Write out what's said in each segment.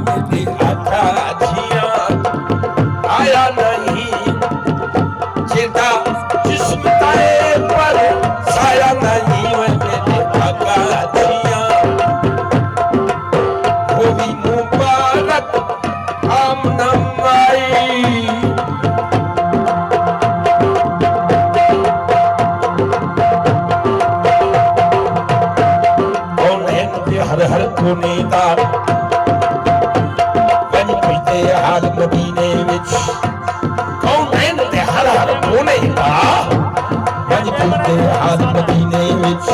मेरे आका जिया आया नहीं जेदा जिस्म ताए पर साया नहीं मेरे आका जिया होवी मुबारक आमना माई हर हर कोने दा वंज पुजदे हाल मदीने विच कौन है ते हर हर कोने दा वंज पुजदे हाल मदीने विच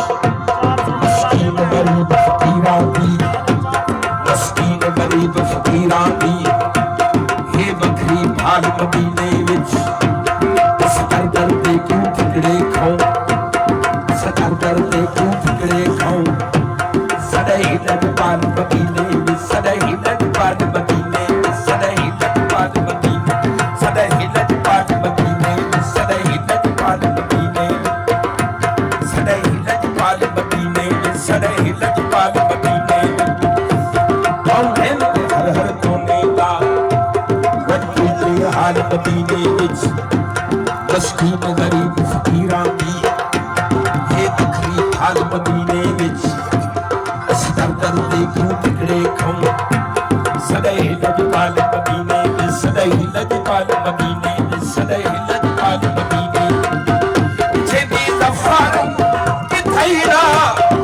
मस्कीन गरीब फकीरां दी मस्कीन गरीब फकीरां दी हे बखरी भाल मदीने विच सकर दे क्यों ठिकड़े खाऊं सकर दे क्यों ठिकड़े खाऊं सदै लजपाल मदीने में सदै लजपाल मदीने में सदै लजपाल मदीने सदै लजपाल मदीने में सदै लजपाल मदीने सदै लजपाल मदीने में सदै लजपाल मदीने कौन है हर हर कोने दा वंजे हाल मदीने विच मस्कीन गरीब फकीरां दी ये दिखरी हाल मदीने विच दे क्यों ठिकड़े खाऊं सदै लजपाल मदीने में सदै लजपाल मदीने में सदै लजपाल मदीने जेदी ज़फ़र किथैरा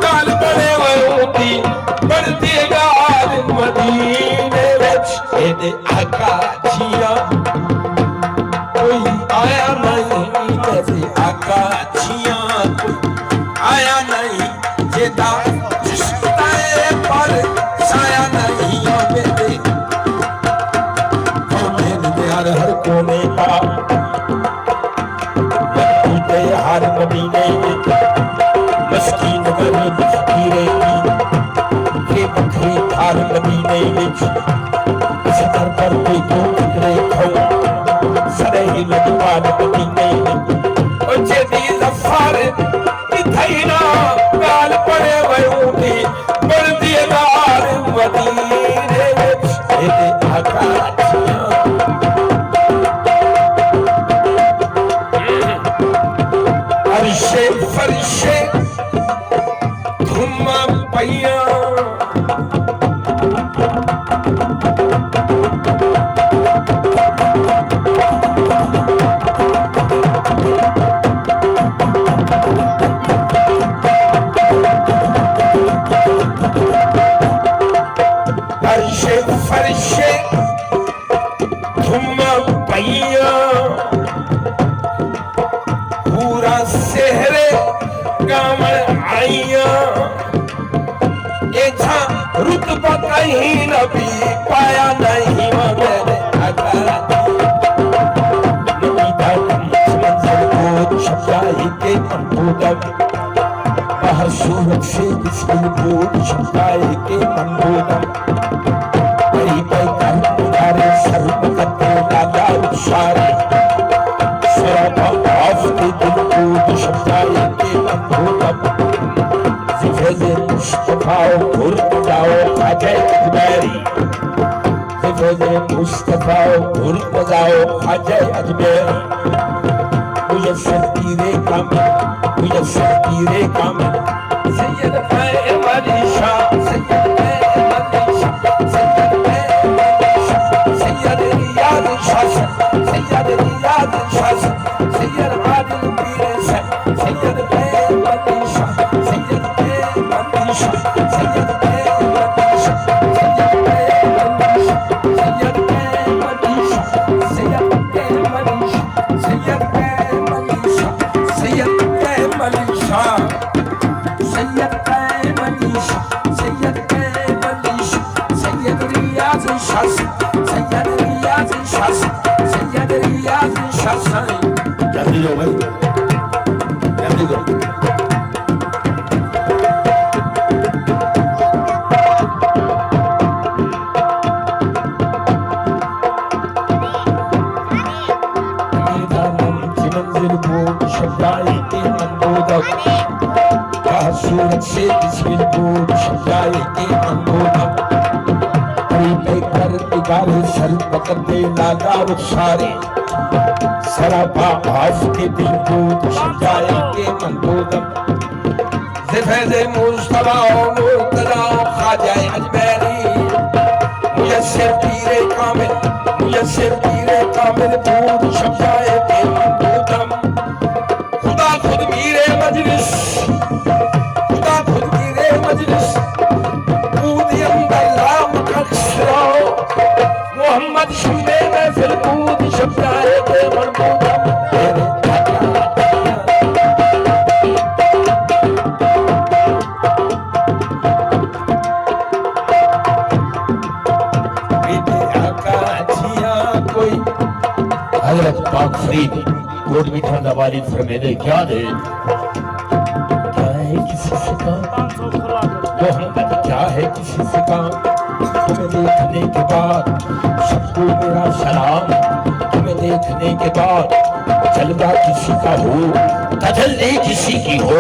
गाल बने वयोती बढ़ती गाल मदीने विच एदे आका जिया कोई आया नहीं तेरे आका जिया कोई आया नहीं जेदा हर कोने का बूते हाल मदीने में मस्कीन गरीब फकीरे की ये बखरी हाल मदीने में सतर पर कोई क्यों ठिकरे खाऊं सदै लजपाल मदीने में ओ जेदी ज़फ़र किथैना गाल पड़े वयूंदी बढ़दी गाल मदीने विच एदे आका फरिशे फरिशे धुम पैया फरिशे फरिशे धुम पैया पूरा सेहरे कामल आइया एछा रुतबा कहीं नबी पाया नहीं मेरे आका नबी दा मंज़िल को शफाई के मनबूदम बाहर सूरत से बिस्मिल को शफाई के मनबूदम बड़ी पैकर मुदारे सर मकते लाला उशारे मुस्तफा भूल जाओ खाजे अजमेरी मुस्तफा भूल जाओ खाजे अजमेरी मुझे सतीरे कम मुझे सतीरे कम सैयद अहमद शाह सैयद अहमद शाह सैयद रियाद शाह सैयद रियाद शाह सैयद आदिल पीर सैयद अहमद शाह सैयद अहमद शाह सैयद अहमद शाह सैयद अहमद शाह सैयद अहमद शाह सैयद अहमद शाह सैयद अहमद शाह सैयद अहमद शाह सैयद अहमद शाह सैयद रियाज शाह सैयद रियाज शाह सैयद रियाज शाह जल्दी लो भाई जल्दी लो सूरत से बिस्मिल को शब्दाए के अंगोदम कर निगारे सर पकड़ते लाला रुखसारे सरापा आफ के दिल को समझाएंगे मनबोदम ज़िफ़े मुस्तफा मुर्तज़ा ख्वाजा अजमेरी मुयस्सिर पीरे कामिल पूर्ण समझाएंगे मनबोदम खुदा खुद मीरे मजलिस मोहम्मद शम्मे में फिर कूद शब्दाए के मनबूदम मेरे आका जिया कोई हजरत पाक फरीद कोट मीठा नवारी फरमाते क्या है किसी से काम मोहम्मद क्या है किसी से काम तुम्हें देखने के बाद सबको मेरा सलाम तुम्हें देखने के बाद जलवा किसी का हो तजल्ली किसी की हो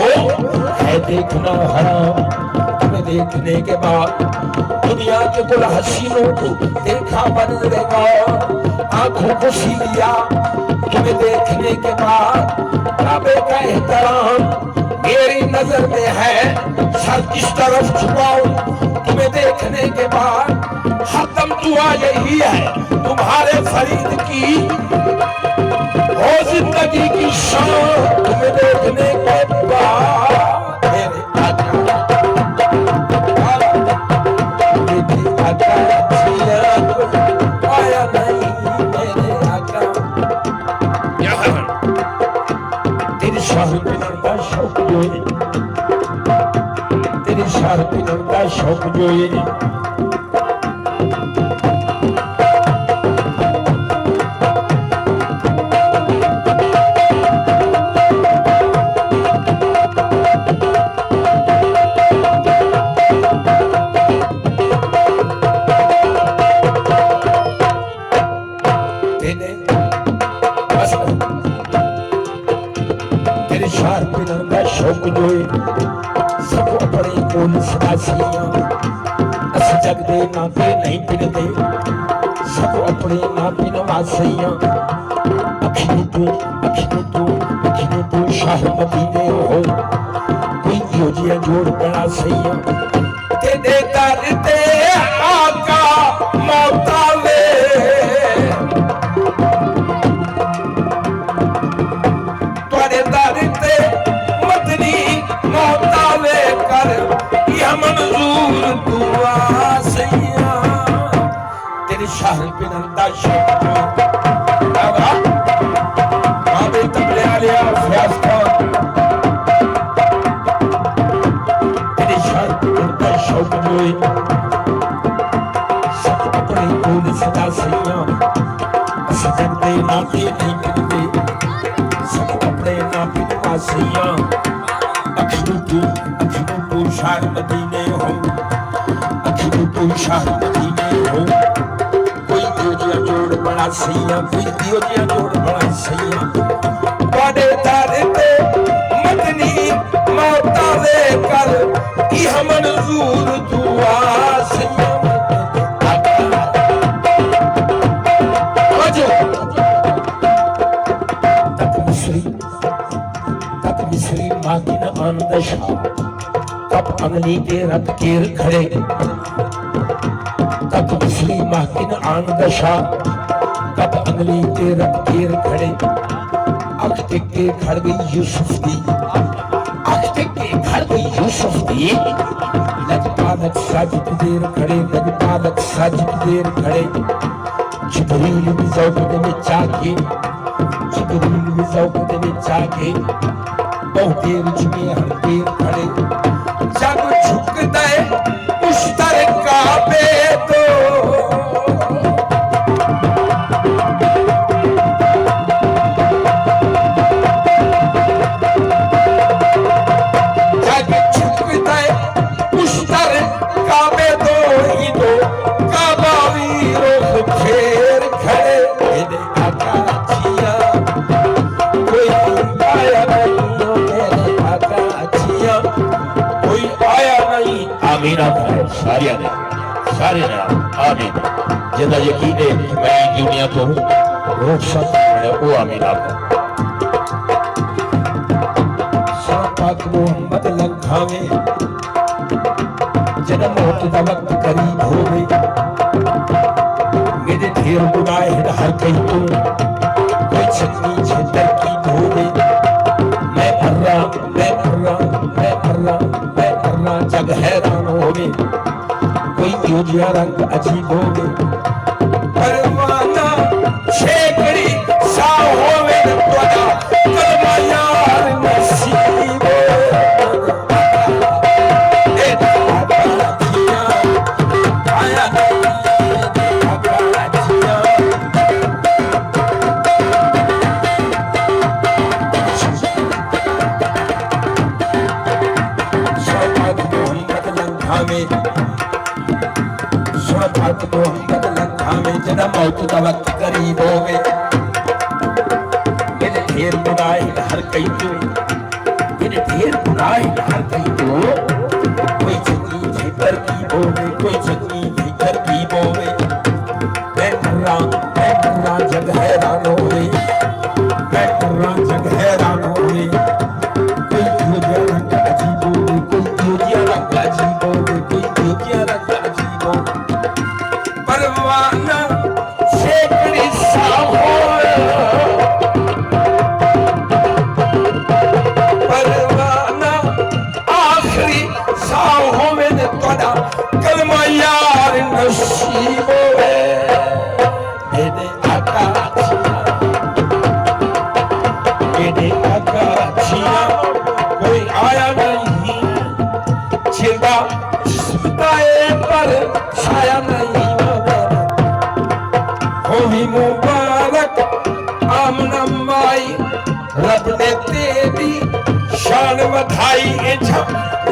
है देखना हराम तुम्हें देखने के बाद दुनिया के कुल हसीनों को देखा बन रहेगा आंखों को सी लिया तुम्हें देखने के बाद काबे का एहतराम मेरी नजर में है सर किस तरफ झुकाऊं तुम्हें देखने के बाद हरदम दुआ यही है तुम्हारे फरीद की हो जिंदगी की शान तुम्हें देखने के बाद मेरे आका आया नहीं मेरे आका तेरी शाह पिनर का शौक जो है तेरी शाह पिनर का शौक जो है शौक जोए सब अपने कोल सदासियां अस जग दे नाते नहीं पिनदे सब अपने ना पिनवासियां अखियों तो शाह मदीने हो कोई योजिया जोड़ बड़ा सैया तेरे दर ते आका मौता ले तेरे दर ते मंजूर दुआ सैया तेरे शाह पिनंदा शौक बाबा बाबे तबले आलिया फयाज खान तेरे शाह पिनंदा शौक जोए सब अपने कोल सदा सैया सजन दे नाते नहीं पिनदे सब अपने ना पिनवा सैया अखियों को शाह मदीने हो अखियों को शाह मदीने हो कोई योजिया जोड़ बड़ा सैया कोई योजिया जोड़ बड़ा सैया बड़े दर पे मदनी मौता लेकर यह मंजूर दुआ सैया तक मिस्री माकिन आनंदशा तब अंगली के रथ केर खड़े तब मिस्री माकिन आनंदशा तब अंगली के रथ केर खड़े अख टिक के खड़ गई यूसुफ दी अख टिक के खड़ गई यूसुफ दी लजपालक साजिद देर खड़े लजपालक साजिद देर खड़े जिब्रील भी ज़ौक़ में जाके जिब्रील भी ज़ौक़ में जाके बहुत देर जुमे हर देर खड़े जब झुकता है मुश्तर काबे तो जब झुकता है मुश्तर काबे तो ही दो काबा वीरों फेर खड़े मेरे आका जिया कोई आया नहीं मेरे आका जिया कोई आया नहीं आमीना सारे ने आमीन। जिन्दा यकीन है कि मैं दुनिया तो रोक सकता है वो आमीन। आप पाक मोहम्मद लंघावे जन्म मौत दा वक्त करीब होवे मेरे ढेर गुनाह हर कहीं तू कोई छन्नी छेतर की धोवे मैं भर्रा मैं भर्रा मैं भर्रा मैं भर्रा जग हैरान होवे कोई यूजिया रंग अजीब होवे परवाना शेकड़ी सा होवे त्वदा कलमा यार नसीब जना मौत का वक्त करीब हो गए मेरे ढेर बुराई हर कहीं तू मेरे ढेर बुराई हर कहीं तू कोई चंगी भीतर की बोवे कोई चंगी भीतर की बोवे मैं मर्रा जग हैरान होवे मैं मर्रा जग हैरान होवे कोई यूजिया रंग अजीब होवे कोई यूजिया रंग अजीब होवे कोई यूजिया रंग अजीब होवे परवाना शेकड़ी सा परवाना आखिरी सा होवे ने त्वड़ा कलमा यार नसीब होवे मेरे आका छिया कोई आया नहीं छिदा जिस्मताए पर छाया नहीं होवी मुबारक आमना माई रब ने तेरी शान बधाई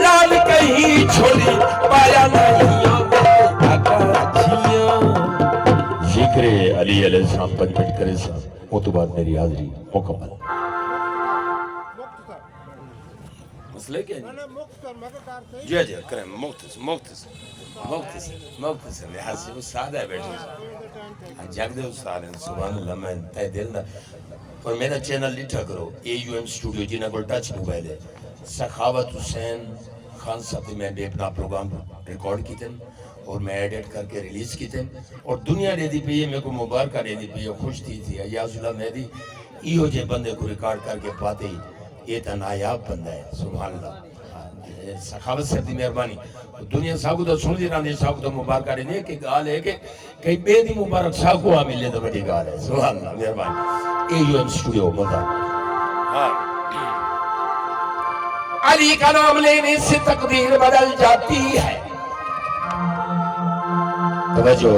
लाल कहीं छोड़ी पाया नहीं जिक्र अली अलैहिस्सलाम 5 मिनट करे साहब वो तो बाद मेरी हाजिरी मुकम्मल मसले क्या जी जी करें मुख्तसर लिहाज से वो सादा है बैठे जगदे उस्ताद हैं सुभान अल्लाह मैं तय दिल ना और मेरा चैनल लिखा करो AUM स्टूडियो जिन्हें को टच मोबाइल है सखावत हुसैन खान साहब मैं भी अपना प्रोग्राम रिकॉर्ड की थे और मैं एडिट करके रिलीज की थे और दुनिया दे दी पी मेरे को मुबारक दे दी पी खुश थी अयाजुल्लाह मेहदी इहो जे बंदे को रिकॉर्ड करके पाते ही ये तो नायाब बंदा है सुभान अल्लाह सखावत साहब की मेहरबानी दुनिया साहब तो सुन दी रहंदी साहब तो मुबारक देने की गाल है कि कई बे दी मुबारक साहब को आ मिले तो बड़ी गाल है सुभान अल्लाह मेहरबानी AUM स्टूडियो मजा हां अली का नाम लेने से तकदीर बदल जाती है तवज्जो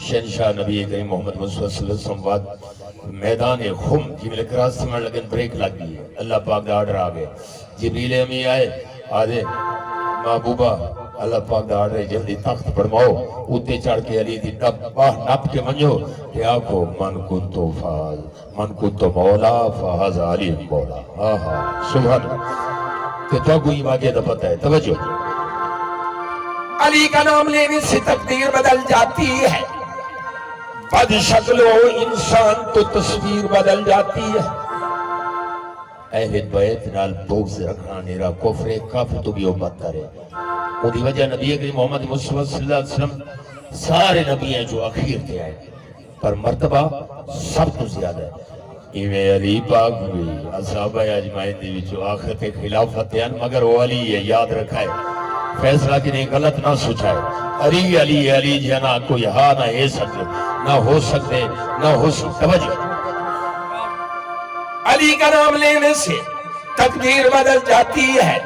शहंशाह नबी करीम मोहम्मद मुस्तफा सल्लल्लाहु अलैहि वसल्लम मैदान खुम जिमें क्रॉस समझ लगन ब्रेक लग गई है अल्लाह पाक का ऑर्डर आ गए जिब्रील अमी आए आदे महबूबा अल्लाह पाक का ऑर्डर जल्दी तख्त फरमाओ उत्ते चढ़ के अली दी नप के मंजो ते आखो मन कुंतो मौला फहज अली मौला आहा सुभान ते तो कोई वाक़या दा पता है तवज्जो अली का नाम लेने से तकदीर बदल जाती है बद शक्ल हो इंसान तो तस्वीर बदल जाती है अहले बैत नाल बोझ रखना नेरा कुफ्र काफिर तो भी उम्मत है उदी वजह नबी करीम मोहम्मद मुस्तफा सल्लल्लाहु अलैहि वसल्लम सारे नबी हैं जो आखिर के आए पर मर्तबा सब तो ज्यादा है इवे अली पाक भी असहाबा अजमाइन दे विच आखिर के खिलाफत है मगर वो अली है याद रखा है फैसला किने गलत ना सोचाए अली अली अली जना कोई हा ना है सकते ना हो सकते ना हो सकते तवज्जो अली का नाम लेने से तकदीर बदल जाती है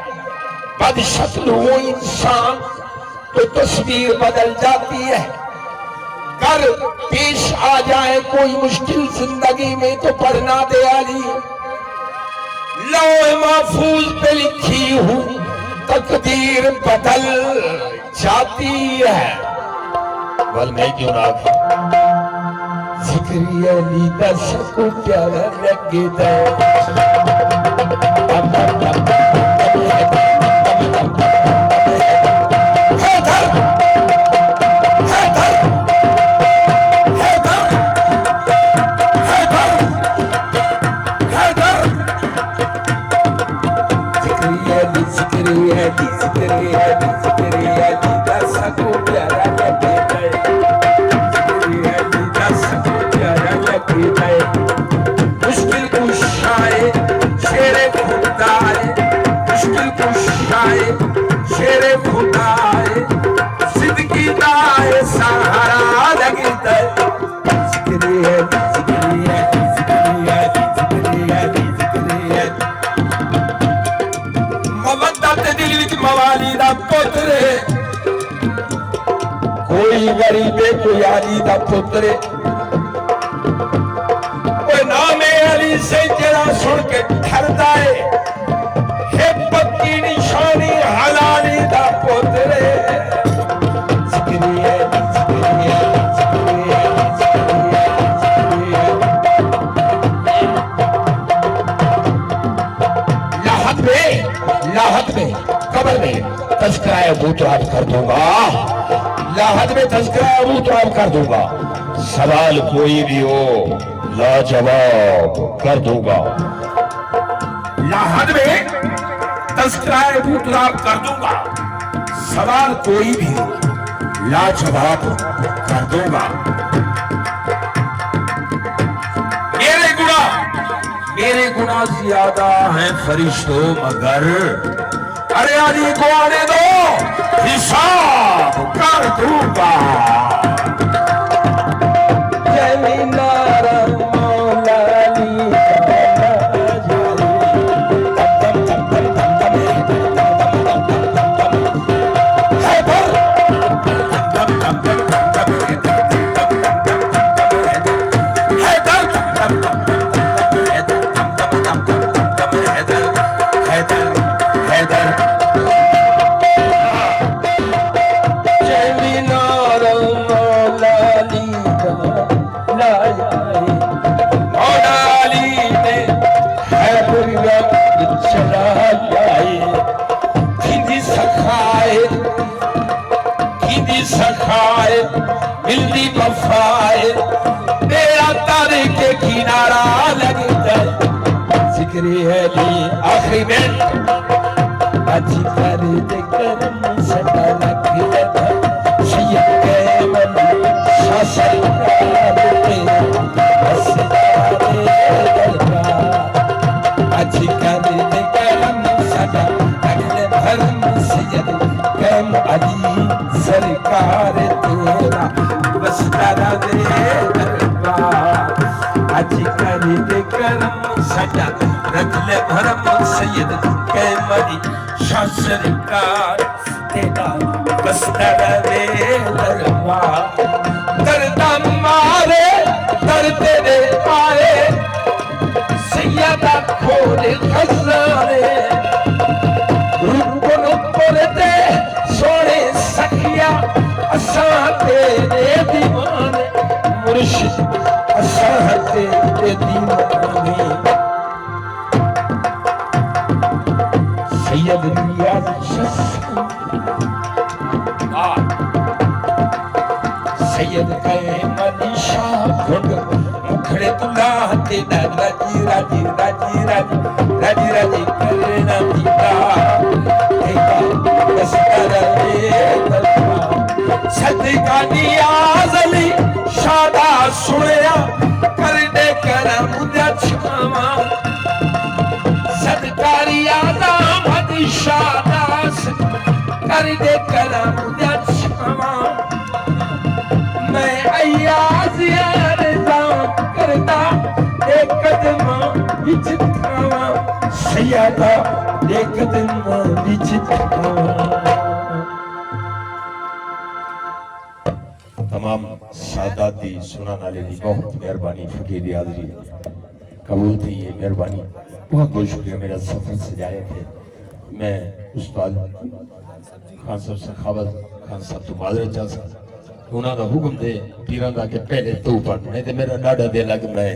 बदशक्ल हो इंसान तो तस्वीर बदल जाती है कर पेश आ जाए कोई मुश्किल जिंदगी में तो पढ़ना दे अली लौह महफूज पे लिखी हूँ तकदीर बदल जाती है बल मैं क्यों ना जिक्र अली दस को प्यारा लगता कोई गरीबे कोई अली दा पुत्र कोई नामे अली से जरा सुन के ठरदा है पक्की निशानी हलाली दा पुत्र लाहत में कब्र में तज़किरा अबू तुराब कर दूंगा, लाहत में तज़किरा अबू तुराब कर दूंगा, सवाल कोई भी हो लाजवाब कर दूंगा। लाहत में तज़किरा अबू तुराब कर दूंगा, सवाल कोई भी हो लाजवाब कर दूंगा। मेरे गुनाह ज्यादा हैं फरिश्तों मगर अरे अली को आने दो हिसाब कर दूंगा। मिलती वफाए तेरा तारे के किनारा लगता जिक्र है ली आखिरी में अच्छी कर दे करम सदा लगता सैयद के मन शासर अच्छी कर दे करम सदा अगले भरम सैयद कैम अली सरकार तेरा बस तारा दे दरबार अच्छी कर दे करम सदा रख ले भरम सैयद कैम अली शाह सरकार तेरा बस तारा दे दरबार दर्दा मारे दर तेरे आए सैयदा खोले खजाने रुकन दे सोने सखिया असा तेरे दीवाने मुर्शिद असा तेरे दीवाने सैयद नियाज़ सैयद कैम अली शाह घुंड मुखड़े तुला तेरा राजी राजी राजी राजी राजी राजी करना दीदा सदका नियाज़ अली शादा सुनिया कर दे करम दा छावा सदका रियाज़ अली शादा कर दे करम दा छावा मैं अयाज़ अर्ज़ा करदा एक कदम विच खावा सैयदा एक कदम विच खावा। तमाम सादाती सुना नाले की बहुत मेहरबानी फकीर दी हाज़री कबूल थी ये मेहरबानी बहुत बहुत शुक्रिया मेरा सफर सजाए थे। मैं उस्ताद खान साहब सखावत खान साहब तो माजरत चाह उन्होंने हुक्म दे पीरां दा के पहले तू पढ़ नहीं तो मेरा डाढ़ा दिल लग मैं